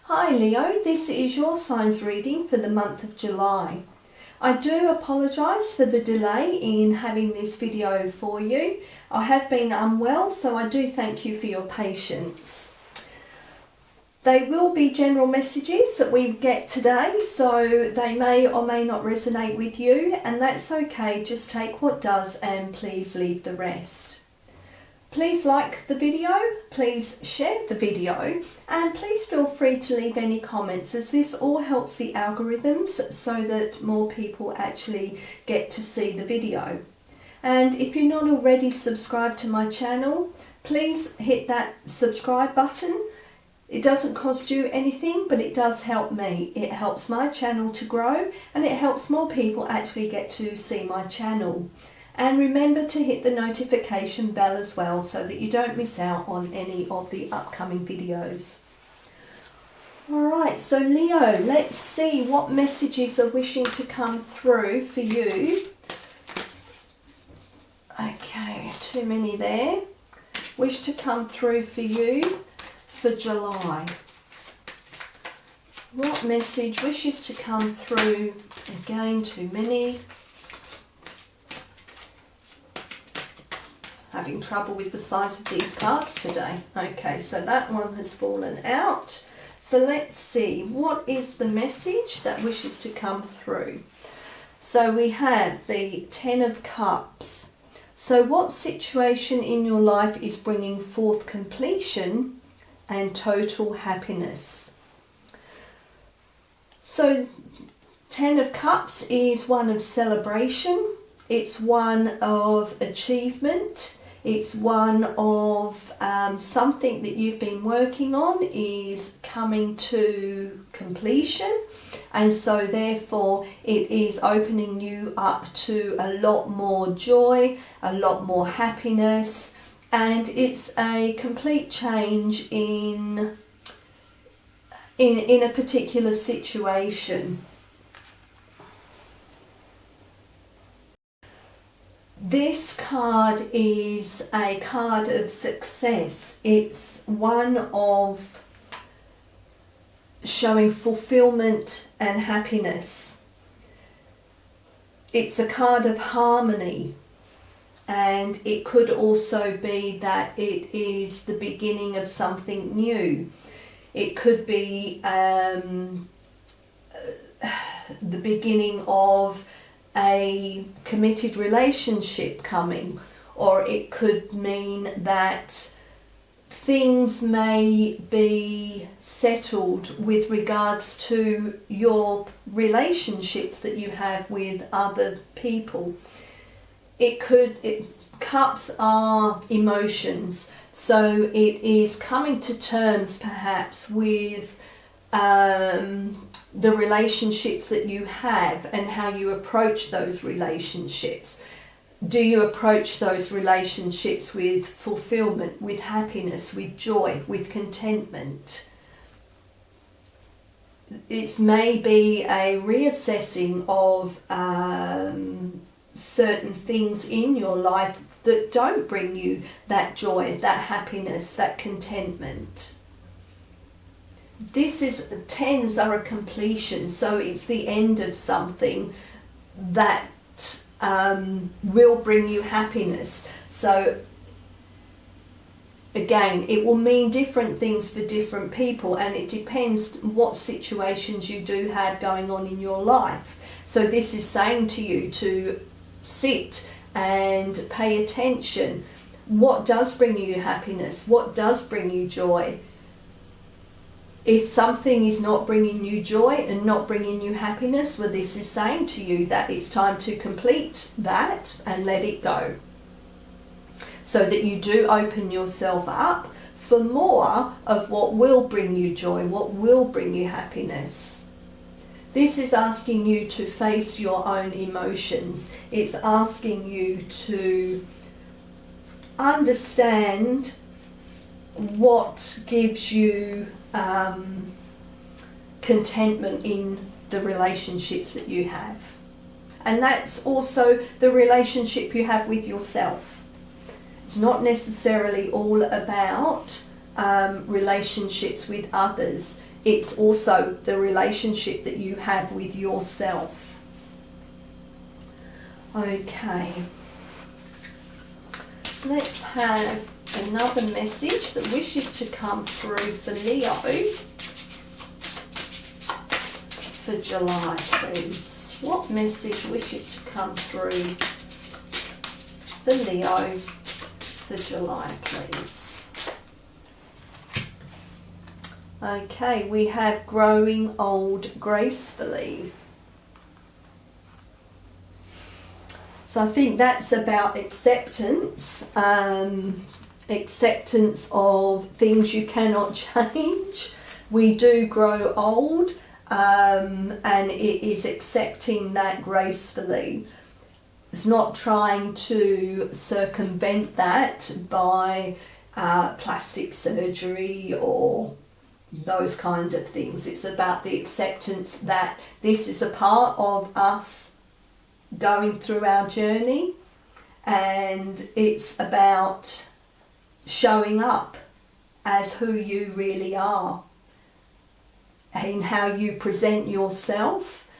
Hi Leo, this is your signs reading for the month of July. I do apologise for the delay in having this video for you. I have been unwell, so I do thank you for your patience. They will be general messages that we get today, so they may or may not resonate with you, and that's okay. Just take what does and please leave the rest. Please like the video, please share the video, and please feel free to leave any comments, as this all helps the algorithms so that more people actually get to see the video. And if you're not already subscribed to my channel, please hit that subscribe button. It doesn't cost you anything, but it does help me. It helps my channel to grow, and it helps more people actually get to see my channel. And remember to hit the notification bell as well, so that you don't miss out on any of the upcoming videos. Alright, so Leo, let's see what messages are wishing to come through for you. Okay, too many there. Wish to come through for you for July. What message wishes to come through? Again, too many. Having trouble with the size of these cards today. Okay, so that one has fallen out. So let's see, what is the message that wishes to come through? So we have the Ten of Cups. So what situation in your life is bringing forth completion and total happiness? So Ten of Cups is one of celebration. It's one of achievement. It's one of something that you've been working on is coming to completion, and so therefore it is opening you up to a lot more joy, a lot more happiness, and it's a complete change in a particular situation. This card is a card of success. It's one of showing fulfillment and happiness. It's a card of harmony, and it could also be that it is the beginning of something new. It could be the beginning of a committed relationship coming, or it could mean that things may be settled with regards to your relationships that you have with other people. Cups are emotions, so it is coming to terms perhaps with the relationships that you have and how you approach those relationships. Do you approach those relationships with fulfillment, with happiness, with joy, with contentment? It's maybe a reassessing of certain things in your life that don't bring you that joy, that happiness, that contentment. Tens are a completion, so it's the end of something that will bring you happiness. So again, it will mean different things for different people, and it depends what situations you do have going on in your life. So this is saying to you to sit and pay attention. What does bring you happiness? What does bring you joy? If something is not bringing you joy and not bringing you happiness, well, this is saying to you that it's time to complete that and let it go, so that you do open yourself up for more of what will bring you joy, what will bring you happiness. This is asking you to face your own emotions. It's asking you to understand what gives you contentment in the relationships that you have. And that's also the relationship you have with yourself. It's not necessarily all about relationships with others. it's also the relationship that you have with yourself. Okay, let's have another message that wishes to come through for Leo for July, please. What message wishes to come through for Leo for July, please? Okay, we have growing old gracefully. So I think that's about acceptance, acceptance of things you cannot change. We do grow old, and it is accepting that gracefully. It's not trying to circumvent that by plastic surgery or those kind of things. It's about the acceptance that this is a part of us going through our journey, and it's about showing up as who you really are and how you present yourself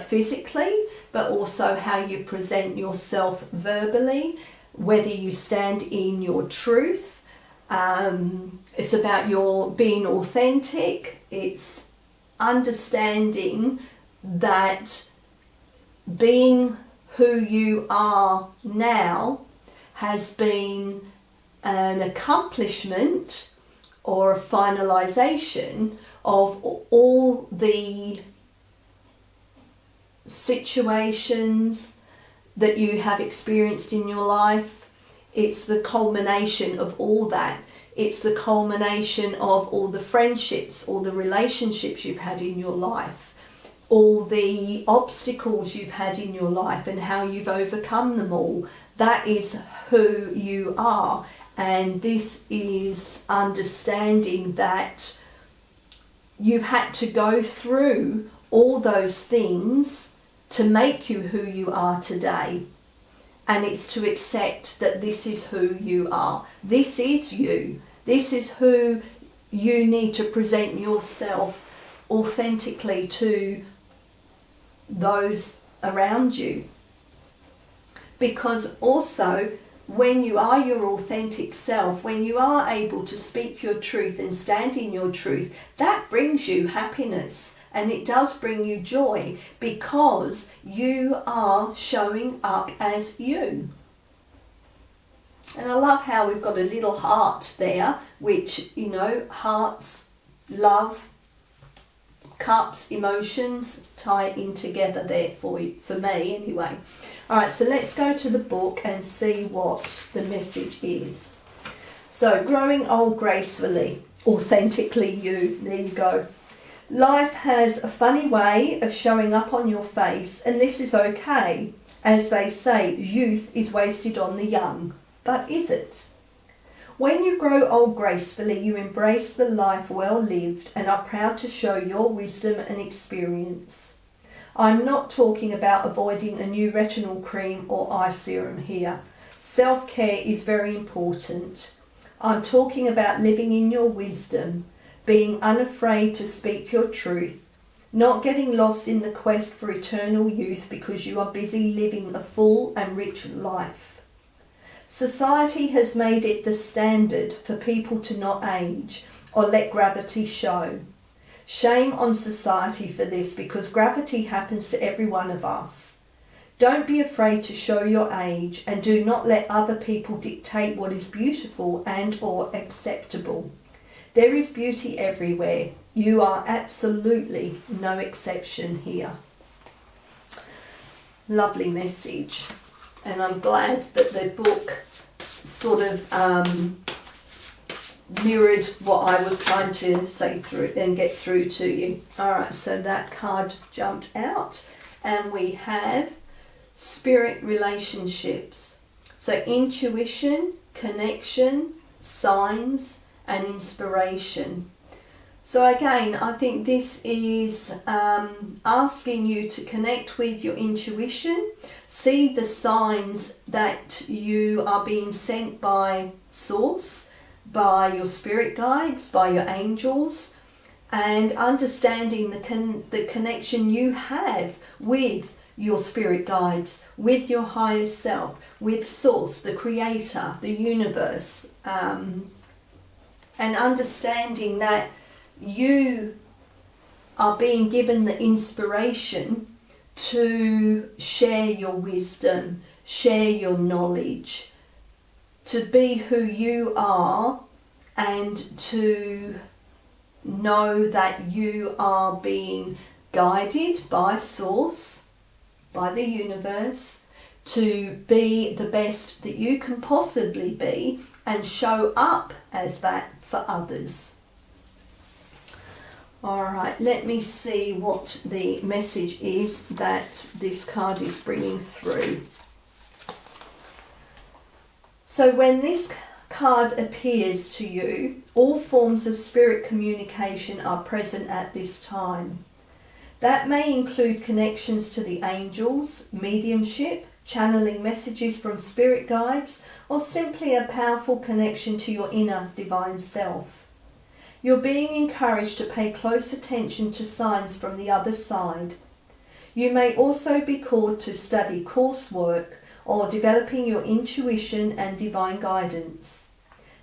physically, but also how you present yourself verbally, whether you stand in your truth. It's about your being authentic. It's understanding that being who you are now has been an accomplishment or a finalization of all the situations that you have experienced in your life. It's the culmination of all that. It's the culmination of all the friendships, all the relationships you've had in your life, all the obstacles you've had in your life and how you've overcome them all. That is who you are. And this is understanding that you've had to go through all those things to make you who you are today. And it's to accept that this is who you are. This is you. This is who you need to present yourself authentically to those around you. Because also, when you are your authentic self, when you are able to speak your truth and stand in your truth, that brings you happiness. And it does bring you joy because you are showing up as you. And I love how we've got a little heart there, which, you know, hearts, love, cups, emotions tie in together there for me anyway. All right, so let's go to the book and see what the message is. So, growing old gracefully, authentically you. There you go. Life has a funny way of showing up on your face, and this is okay. As they say, youth is wasted on the young. But is it? When you grow old gracefully, you embrace the life well lived and are proud to show your wisdom and experience. I'm not talking about avoiding a new retinol cream or eye serum here. Self-care is very important. I'm talking about living in your wisdom, being unafraid to speak your truth, not getting lost in the quest for eternal youth because you are busy living a full and rich life. Society has made it the standard for people to not age or let gravity show. Shame on society for this because gravity happens to every one of us. Don't be afraid to show your age and do not let other people dictate what is beautiful and or acceptable. There is beauty everywhere. You are absolutely no exception here. Lovely message. And I'm glad that the book sort of mirrored what I was trying to say through and get through to you. All right, so that card jumped out and we have spirit relationships. So intuition, connection, signs and inspiration. So again, I think this is asking you to connect with your intuition, see the signs that you are being sent by Source, by your spirit guides, by your angels, and understanding the connection you have with your spirit guides, with your higher self, with Source, the Creator, the universe, and understanding that you are being given the inspiration to share your wisdom, share your knowledge, to be who you are, and to know that you are being guided by Source, by the universe, to be the best that you can possibly be and show up as that for others. Alright, let me see what the message is that this card is bringing through. So when this card appears to you, all forms of spirit communication are present at this time. That may include connections to the angels, mediumship, channeling messages from spirit guides, or simply a powerful connection to your inner divine self. You're being encouraged to pay close attention to signs from the other side. You may also be called to study coursework or developing your intuition and divine guidance.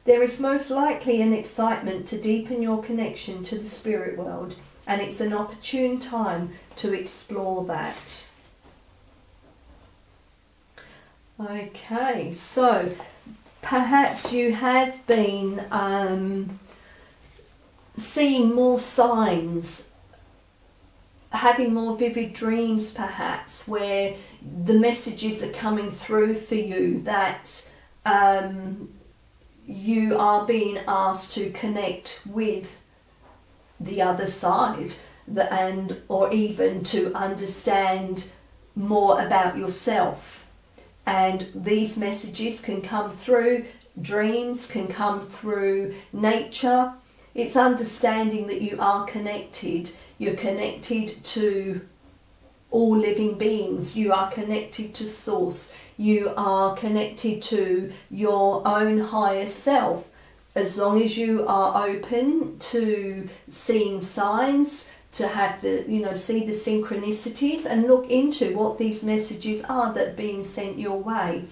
There is most likely an excitement to deepen your connection to the spirit world, and it's an opportune time to explore that. Okay, so perhaps you have been seeing more signs, having more vivid dreams perhaps, where the messages are coming through for you that you are being asked to connect with the other side, or even to understand more about yourself. And these messages can come through dreams, can come through nature. It's understanding that you are connected. You're connected to all living beings. You are connected to Source. You are connected to your own higher self. As long as you are open to seeing signs, to have see the synchronicities and look into what these messages are that are being sent your way.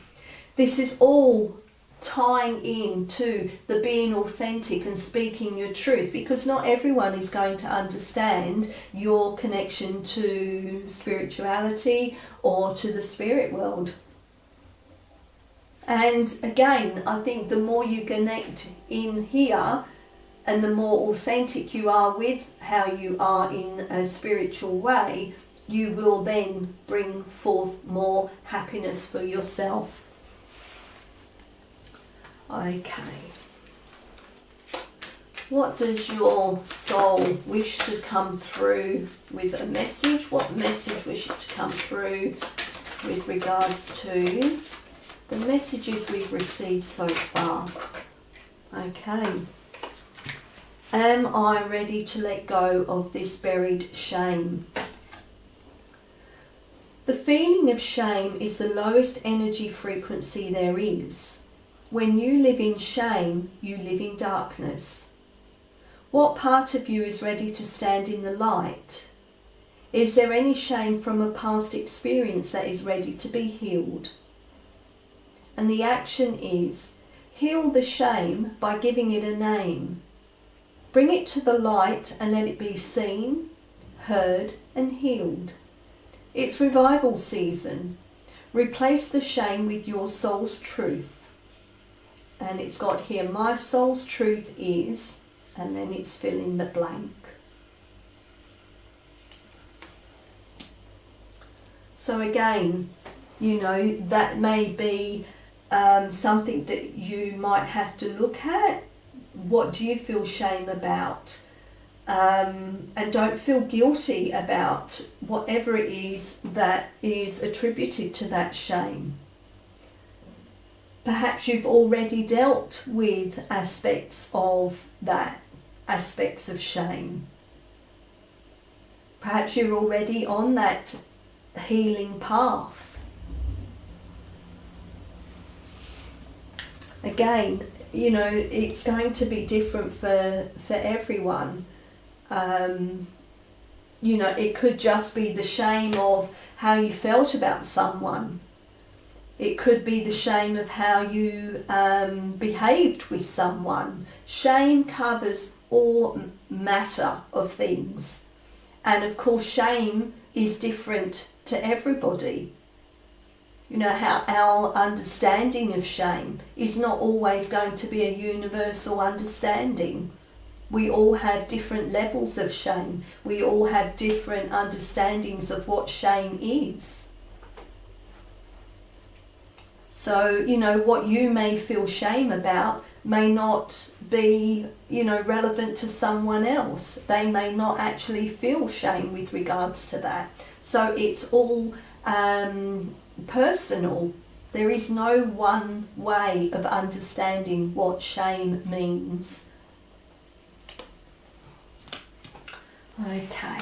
This is all tying in to the being authentic and speaking your truth, because not everyone is going to understand your connection to spirituality or to the spirit world. And again, I think the more you connect in here and the more authentic you are with how you are in a spiritual way, you will then bring forth more happiness for yourself. Okay. What does your soul wish to come through with a message? What message wishes to come through with regards to the messages we've received so far? Okay. Am I ready to let go of this buried shame? The feeling of shame is the lowest energy frequency there is. When you live in shame, you live in darkness. What part of you is ready to stand in the light? Is there any shame from a past experience that is ready to be healed? And the action is, heal the shame by giving it a name. Bring it to the light and let it be seen, heard and healed. It's revival season. Replace the shame with your soul's truth. And it's got here, my soul's truth is, and then it's fill in the blank. So again, that may be something that you might have to look at. What do you feel shame about? And don't feel guilty about whatever it is that is attributed to that shame. Perhaps you've already dealt with aspects of that, aspects of shame. Perhaps you're already on that healing path. Again, it's going to be different for everyone. You know, it could just be the shame of how you felt about someone. It could be the shame of how you behaved with someone. Shame covers all matter of things. And of course, shame is different to everybody. You know, how our understanding of shame is not always going to be a universal understanding. We all have different levels of shame. We all have different understandings of what shame is. So, you know, what you may feel shame about may not be, you know, relevant to someone else. They may not actually feel shame with regards to that. So it's all personal. There is no one way of understanding what shame means. Okay,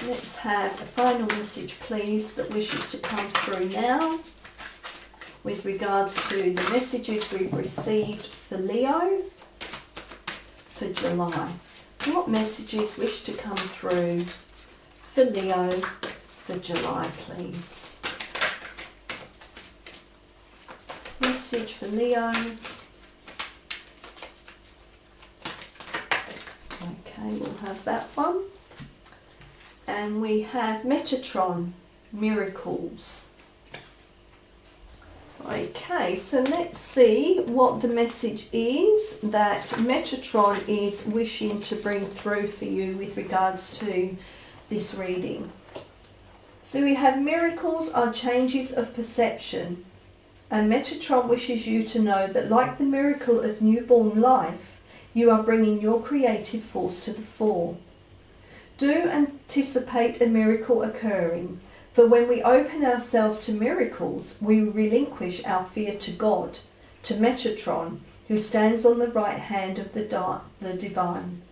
let's have a final message, please, that wishes to come through now with regards to the messages we've received for Leo for July. What messages wish to come through for Leo for July, please? Message for Leo. Okay, we'll have that one. And we have Metatron, miracles. Okay, so let's see what the message is that Metatron is wishing to bring through for you with regards to this reading. So we have miracles are changes of perception. And Metatron wishes you to know that like the miracle of newborn life, you are bringing your creative force to the fore. Do anticipate a miracle occurring, for when we open ourselves to miracles, we relinquish our fear to God, to Metatron, who stands on the right hand of the divine.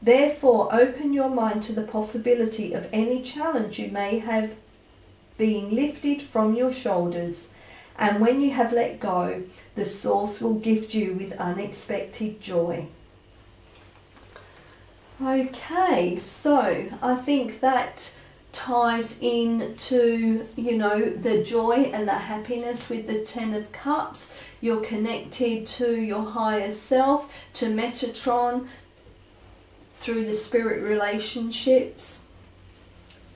Therefore, open your mind to the possibility of any challenge you may have being lifted from your shoulders, and when you have let go, the source will gift you with unexpected joy. Okay, so I think that ties into, you know, the joy and the happiness with the Ten of Cups. You're connected to your higher self, to Metatron, through the spirit relationships.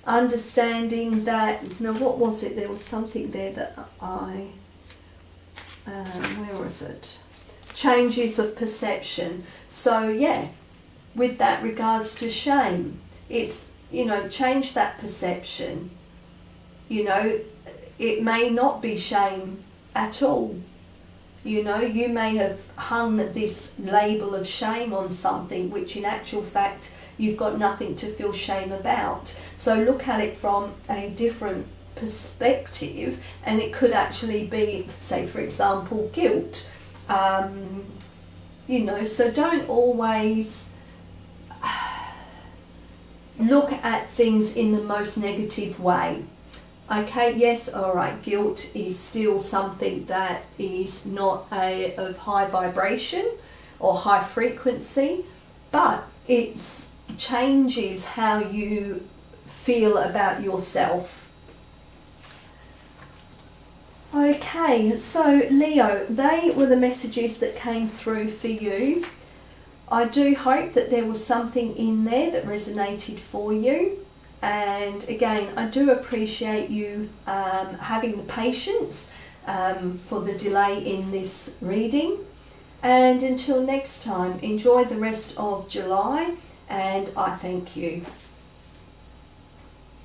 Understanding that, now what was it? There was something there that where was it? Changes of perception. So yeah, with that regards to shame, it's, you know, change that perception. You know, it may not be shame at all. You know, you may have hung this label of shame on something which in actual fact you've got nothing to feel shame about. So look at it from a different perspective, and it could actually be, say for example, guilt. You know, so don't always look at things in the most negative way. Okay, yes, alright, guilt is still something that is not of high vibration or high frequency, but it changes how you feel about yourself. Okay, so Leo, they were the messages that came through for you. I do hope that there was something in there that resonated for you. And again, I do appreciate you having the patience for the delay in this reading. And until next time, enjoy the rest of July, and I thank you.